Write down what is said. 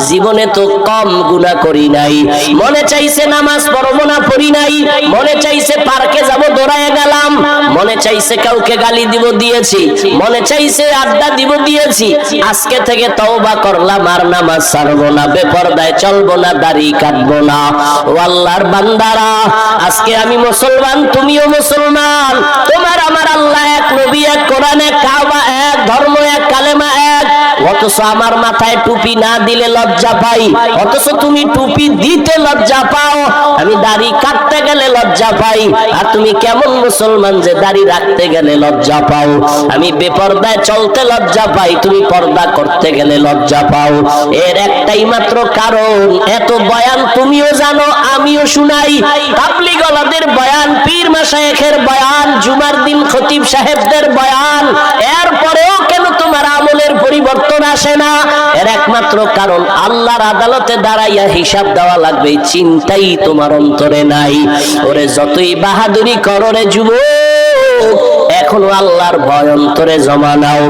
জীবনে তো কম গুনাহ করি নাই, মনে চাইছে নামাজ পড়বো না পড়ি নাই, মনে চাইছে পার্কে যাব দৌড়ায় গেলাম, মনে চাইছে কাউকে গালি দিব দিয়েছি, মনে চাইছে আড্ডা দিব দিয়েছি। আজকে থেকে তওবা করলাম, আর নামাজ ছাড়বো না, বেপরদায় চলবো না, দাড়ি কাটবো না। ও আল্লাহর বান্দারা, আজকে আমি মুসলমান, তুমিও মুসলমান, তোমার আমার আল্লাহ এক, নবী এক, কোরআন এক, কাবা এক, ধর্ম এক, কালেমা এক। অথচ আমার মাথায় টুপি না দিলে লজ্জা পাই, অথচ তুমি টুপি দিতে লজ্জা পাও, আমি দাড়ি কাটতে গেলে লজ্জা পাই। আর তুমি কেমন মুসলমান যে দাড়ি রাখতে গেলে লজ্জা পাও? আমি বেপরদায় চলতে লজ্জা পাই, তুমি পর্দা করতে গেলে লজ্জা পাও। এর একটাই মাত্র কারণ, এত বয়ান তুমিও জানো, আমিও শুনাই, তাবলীগ ওয়ালাদের বয়ান, পীর মাশায়েখের বয়ান, জুমার দিন খতিব সাহেবদের বয়ান, এরপরেও কেন তোমার আমলের পরিবর্তন আসে না? এর একমাত্র কারণ, আল্লাহর আদালতে দাঁড়াইয়া হিসাব দেওয়া লাগবে, চিন্তাই তোমার অন্তরে নাই। ওরে যতই বাহাদুরি করো রে যুবক, এখনো আল্লাহর ভয় অন্তরে জমা নাও।